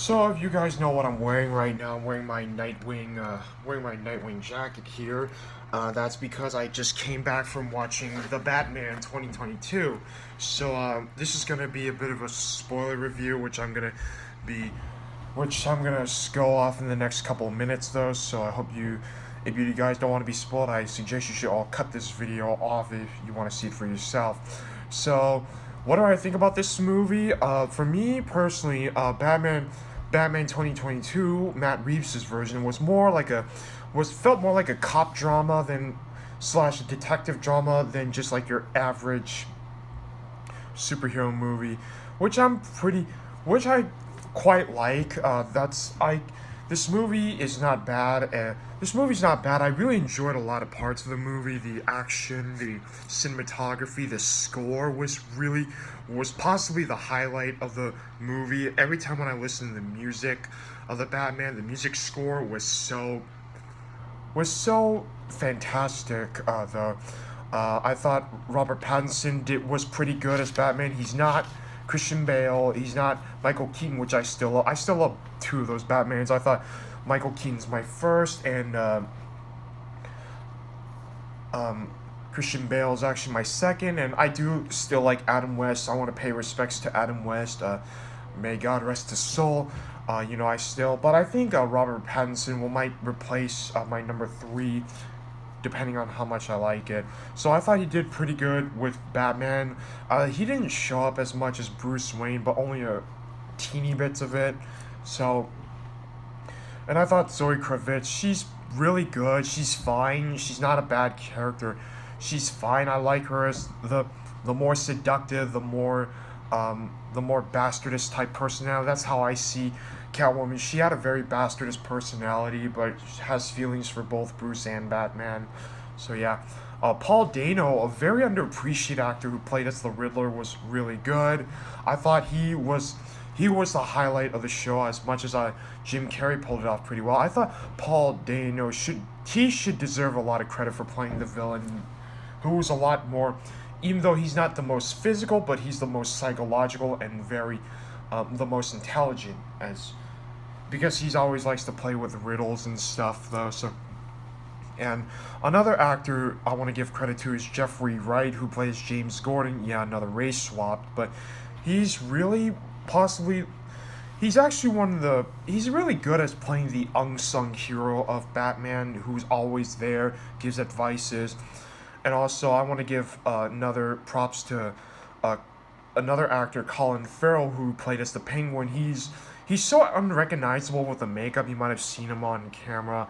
So if you guys know what I'm wearing right now, I'm wearing my Nightwing jacket here. That's because I just came back from watching The Batman 2022. So this is gonna be a bit of a spoiler review, be, which I'm gonna go off in the next couple of minutes though. So I hope if you guys don't want to be spoiled, I suggest you should all cut this video off if you want to see it for yourself. So, what do I think about this movie? For me personally, Batman 2022, Matt Reeves' version felt more like a cop drama than slash detective drama than just like your average superhero movie, which I'm pretty, which I quite like. This movie is not bad. This movie's not bad. I really enjoyed a lot of parts of the movie. The action, the cinematography, the score was possibly the highlight of the movie. Every time when I listened to the music of the Batman, the music score was so fantastic. I thought Robert Pattinson was pretty good as Batman. He's not Christian Bale. He's not Michael Keaton, which I still love. I still love two of those Batmans. I thought Michael Keaton's my first, and Christian Bale is actually my second. And I do still like Adam West. I want to pay respects to Adam West. May God rest his soul. But I think Robert Pattinson might replace my number three, depending on how much I like it. So I thought he did pretty good with Batman. He didn't show up as much as Bruce Wayne, but only a teeny bits of it. So, and I thought Zoe Kravitz, she's really good. She's fine. She's not a bad character. She's fine. I like her as the more seductive, the more bastardist type personality. That's how I see Catwoman. She had a very bastardist personality, but has feelings for both Bruce and Batman. So yeah, Paul Dano, a very underappreciated actor who played as the Riddler, was really good. I thought he was the highlight of the show as much as Jim Carrey pulled it off pretty well. I thought Paul Dano should deserve a lot of credit for playing the villain, who was a lot more, even though he's not the most physical, but he's the most psychological and the most intelligent, because he's always likes to play with riddles and stuff though. So, and another actor I want to give credit to is Jeffrey Wright, who plays James Gordon. Yeah, another race swapped, but he's really possibly he's actually he's really good at playing the unsung hero of Batman, who's always there, gives advices. And also I want to give another props to another actor, Colin Farrell, who played as the Penguin. He's so unrecognizable with the makeup. You might have seen him on camera,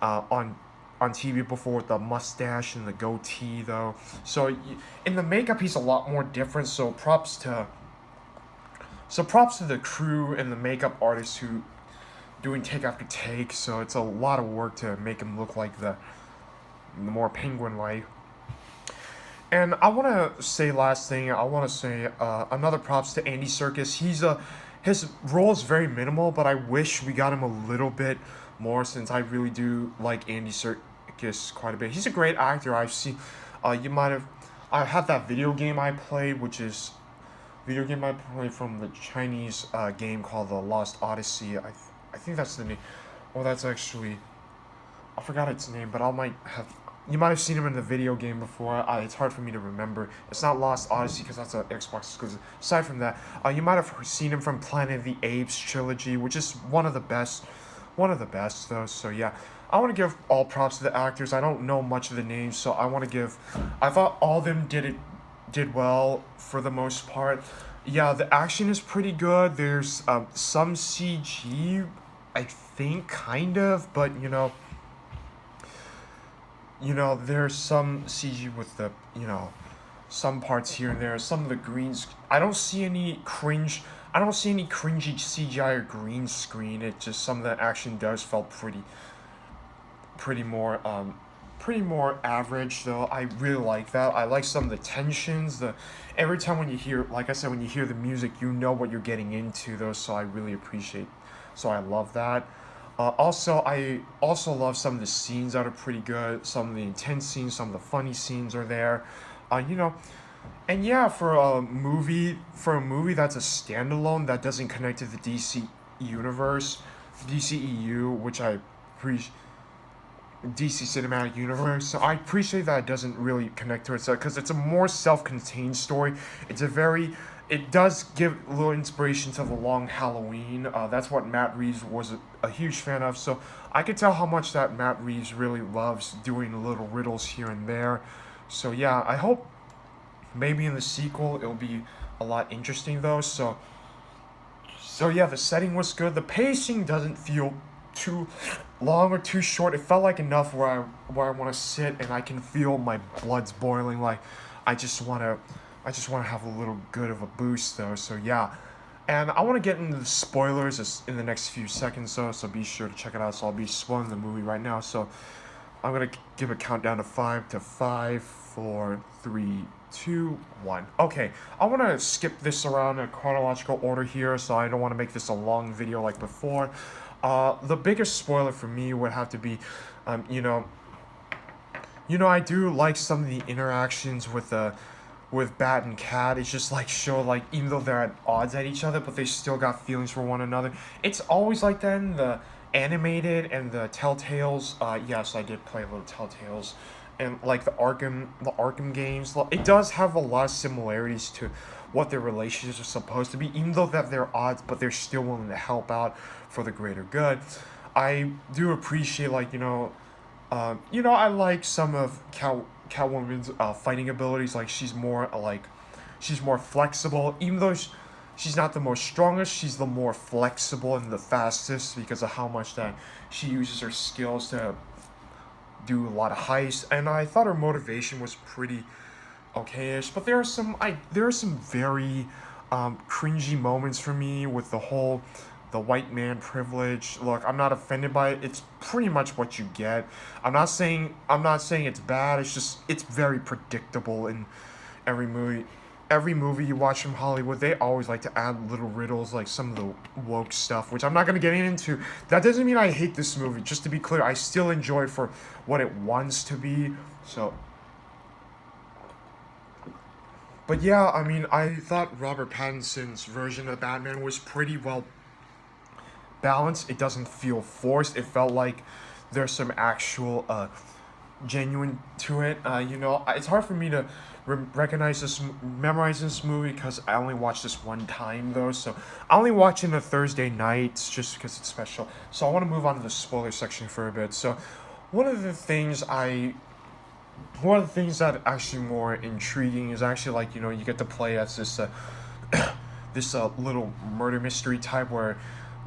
on TV before with the mustache and the goatee, though. So in the makeup, he's a lot more different. So props to the crew and the makeup artists who doing take after take. So it's a lot of work to make him look like the more Penguin-like. And I want to say last thing. I want to say another props to Andy Serkis. His role is very minimal, but I wish we got him a little bit more, since I really do like Andy Serkis quite a bit. He's a great actor. I have that video game I played, from the Chinese game called The Lost Odyssey. I think that's the name. Oh, that's actually, I forgot its name, but you might have seen him in the video game before. It's hard for me to remember. It's not Lost Odyssey because that's an Xbox exclusive. Aside from that, you might have seen him from Planet of the Apes trilogy, which is one of the best though. So yeah, I want to give all props to the actors. I don't know much of the names, so I thought all of them did well for the most part. Yeah, the action is pretty good. There's some CG, I think, kind of, but there's some CG with some parts here and there. Some of the greens, I don't see any cringy CGI or green screen. It just, some of the action felt pretty more average though. I really like that. I like some of the tensions. Every time when you hear, like I said, when you hear the music, you know what you're getting into though. So I really appreciate. So I love that. I also love some of the scenes that are pretty good. Some of the intense scenes, some of the funny scenes are there. And yeah, for a movie that's a standalone that doesn't connect to the universe, DCEU, which I appreciate. DC Cinematic Universe. So I appreciate that it doesn't really connect to itself because it's a more self-contained story. It does give a little inspiration to the Long Halloween. That's what Matt Reeves was a huge fan of. So I could tell how much that Matt Reeves really loves doing little riddles here and there. So yeah, I hope maybe in the sequel it'll be a lot interesting though. So yeah, the setting was good. The pacing doesn't feel too long or too short. It felt like enough where I want to sit and I can feel my blood's boiling. Like I just want to have a little good of a boost though. So yeah, and I want to get into the spoilers in the next few seconds though. So be sure to check it out. So I'll be spoiling the movie right now. So I'm gonna give a countdown to 5 to 5, 4, 3, 2, 1. Okay, I want to skip this around in chronological order here, so I don't want to make this a long video like before. The biggest spoiler for me would have to be, I do like some of the interactions with Bat and Cat. It's just like show like even though they're at odds at each other, but they still got feelings for one another. It's always like that in the animated and the Telltales. Yes, I did play a little Telltales, and like the Arkham games. It does have a lot of similarities to what their relationships are supposed to be, even though that they're odds, but they're still willing to help out for the greater good. I do appreciate I like some of Catwoman's fighting abilities. Like she's more flexible, even though she's not the most strongest. She's the more flexible and the fastest because of how much that she uses her skills to do a lot of heists. And I thought her motivation was pretty okay-ish, but there are some very cringy moments for me with the white man privilege. Look, I'm not offended by it. It's pretty much what you get. I'm not saying it's bad. It's very predictable in every movie. Every movie you watch from Hollywood, they always like to add little riddles, like some of the woke stuff, which I'm not going to get into. That doesn't mean I hate this movie. Just to be clear, I still enjoy it for what it wants to be. So, but yeah, I mean, I thought Robert Pattinson's version of Batman was pretty well balanced. It doesn't feel forced. It felt like there's some actual genuine to it. It's hard for me to memorize this movie because I only watched this one time though. So I only watch it on Thursday nights just because it's special. So I want to move on to the spoiler section for a bit. So one of the things that actually more intriguing is actually you get to play as this little murder mystery type where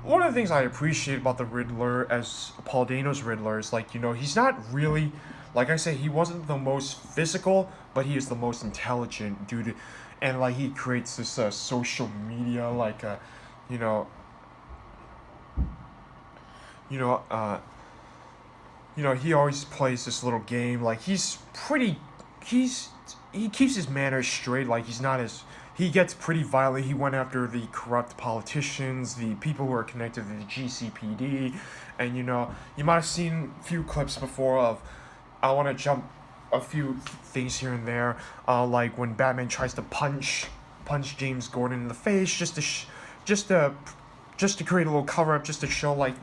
one of the things I appreciate about the Riddler as Paul Dano's Riddler is he's not really, like I say, he wasn't the most physical, but he is the most intelligent dude, and he creates this social media he always plays this little game. He keeps his manners straight. He gets pretty violent. He went after the corrupt politicians, the people who are connected to the GCPD, and you might have seen a few clips before of. I want to jump a few things here and there, like when Batman tries to punch James Gordon in the face just to create a little cover up, just to show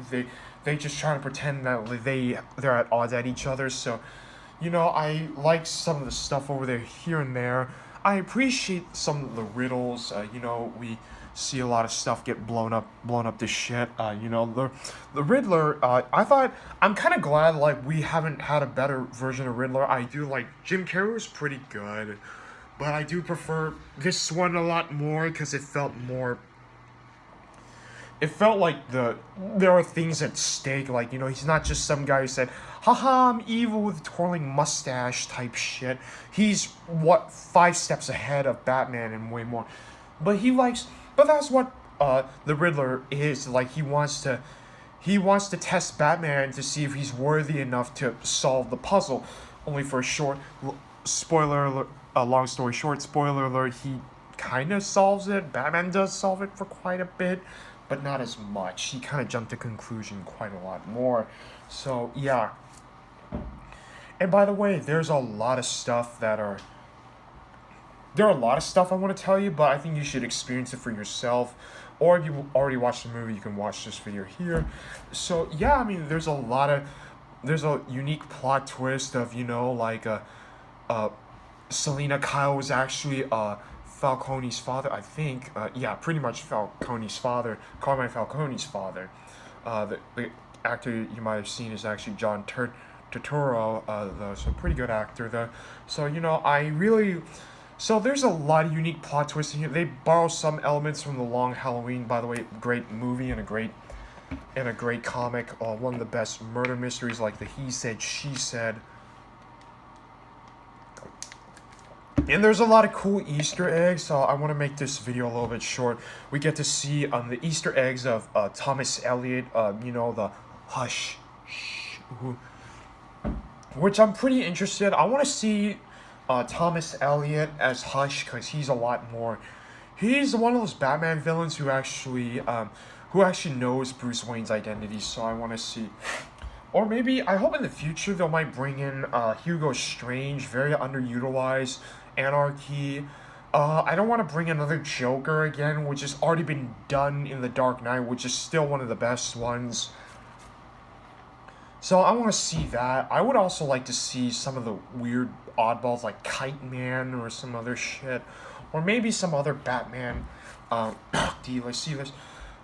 they just trying to pretend that they're at odds at each other. So, I like some of the stuff over there here and there. I appreciate some of the riddles. We see a lot of stuff get blown up to shit. The Riddler. I'm kind of glad we haven't had a better version of Riddler. I do like Jim Carrey was pretty good, but I do prefer this one a lot more because it felt more. It felt like there are things at stake. He's not just some guy who said, haha, I'm evil with a twirling mustache type shit. He's 5 steps ahead of Batman and way more. But that's what the Riddler is. He wants to test Batman to see if he's worthy enough to solve the puzzle. Only for a short spoiler alert, long story short, spoiler alert, he kind of solves it. Batman does solve it for quite a bit, but not as much. He kind of jumped to conclusion quite a lot more. So, yeah. And by the way, there's a lot of stuff I want to tell you, but I think you should experience it for yourself. or if you already watched the movie, you can watch this video here. So yeah, I mean, there's a unique plot twist of, you know, like Selena Kyle was actually Falcone's father, I think. Yeah, pretty much Falcone's father, Carmine Falcone's father. The actor you might have seen is actually John Turturro, though, so pretty good actor though. So, you know, so there's a lot of unique plot twists in here. They borrow some elements from The Long Halloween, by the way, great movie and a great comic. One of the best murder mysteries, like the He Said, She Said. And there's a lot of cool Easter eggs, so I want to make this video a little bit short. We get to see the Easter eggs of Thomas Elliot, you know, the Hush, shh, which I'm pretty interested. I want to see Thomas Elliot as Hush, because he's one of those Batman villains who actually knows Bruce Wayne's identity, so I want to see. Or maybe, I hope in the future they might bring in Hugo Strange, very underutilized, Anarchy. I don't want to bring another Joker again, which has already been done in The Dark Knight, which is still one of the best ones. So I want to see that. I would also like to see some of the weird oddballs like Kite Man or some other shit. Or maybe some other Batman dealers.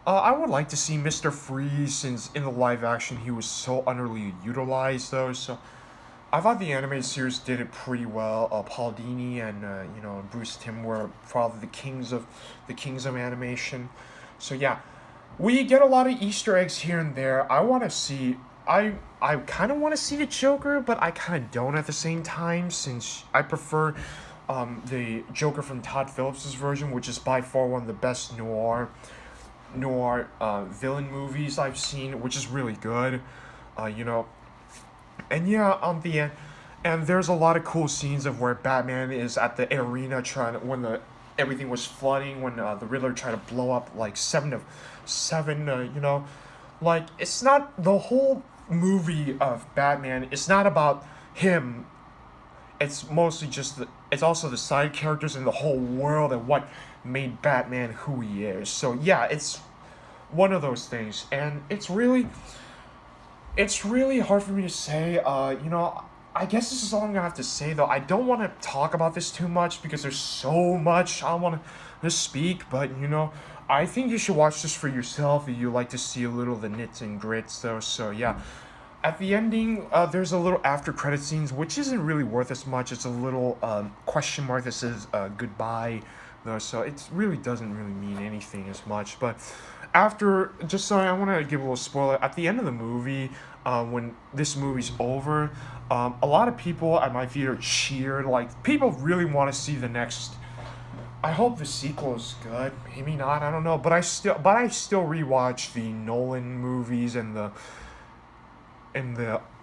I would like to see Mr. Freeze, since in the live action he was so underutilized though. So I thought the animated series did it pretty well. Paul Dini and you know, Bruce Timm were probably the kings of animation. So yeah, we get a lot of Easter eggs here and there. I kind of want to see the Joker, but I kind of don't at the same time, since I prefer the Joker from Todd Phillips' version, which is by far one of the best noir villain movies I've seen, which is really good. You know. And yeah, and there's a lot of cool scenes of where Batman is at the arena everything was flooding, when the Riddler tried to blow up like seven, you know, like, it's not the whole movie of Batman. It's not about him. It's mostly it's also the side characters in the whole world and what made Batman who he is. So yeah, it's one of those things, and it's really hard for me to say. You know, I guess this is all I'm gonna have to say, though. I don't want to talk about this too much because there's so much I want to speak, but, you know, I think you should watch this for yourself if you like to see a little of the nits and grits, though. So yeah, at the ending, there's a little after credit scenes, which isn't really worth as much. It's a little question mark that says goodbye, though, so it really doesn't really mean anything as much. But I want to give a little spoiler. At the end of the movie, when this movie's over, a lot of people at my theater cheered. Like, people really want to see the next. I hope the sequel is good. Maybe not. I don't know. But I still rewatch the Nolan movies and the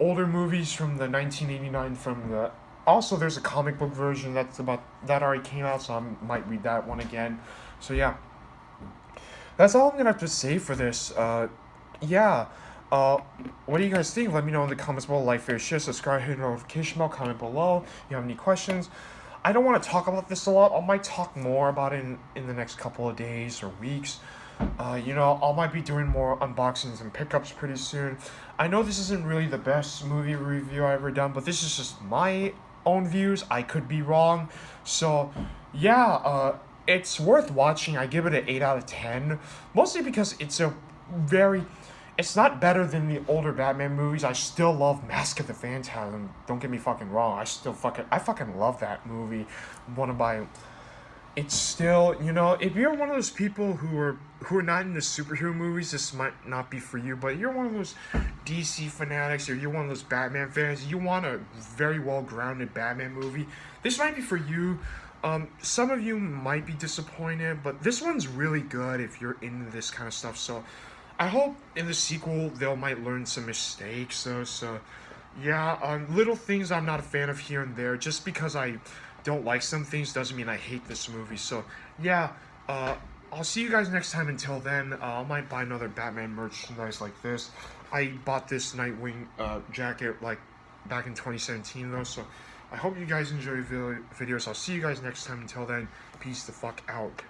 older movies from the 1989 Also, there's a comic book version that already came out, so I might read that one again. So yeah, that's all I'm gonna have to say for this. Yeah. What do you guys think? Let me know in the comments below. Like, favorite, share, subscribe, hit the notification bell, comment below. If you have any questions. I don't want to talk about this a lot. I might talk more about it in the next couple of days or weeks. You know, I might be doing more unboxings and pickups pretty soon. I know this isn't really the best movie review I've ever done, but this is just my own views. I could be wrong. So, yeah, it's worth watching. I give it an 8 out of 10. Mostly because it's not better than the older Batman movies. I still love Mask of the Phantasm. Don't get me fucking wrong. I fucking love that movie. It's still, you know, if you're one of those people who are not into superhero movies, this might not be for you. But you're one of those DC fanatics, or you're one of those Batman fans, you want a very well-grounded Batman movie, this might be for you. Some of you might be disappointed, but this one's really good if you're into this kind of stuff. So I hope in the sequel they might learn some mistakes. So yeah, little things I'm not a fan of here and there. Just because I don't like some things doesn't mean I hate this movie. So yeah, I'll see you guys next time. Until then, I might buy another Batman merchandise like this. I bought this Nightwing jacket like back in 2017 though. So I hope you guys enjoy the videos. I'll see you guys next time. Until then, peace the fuck out.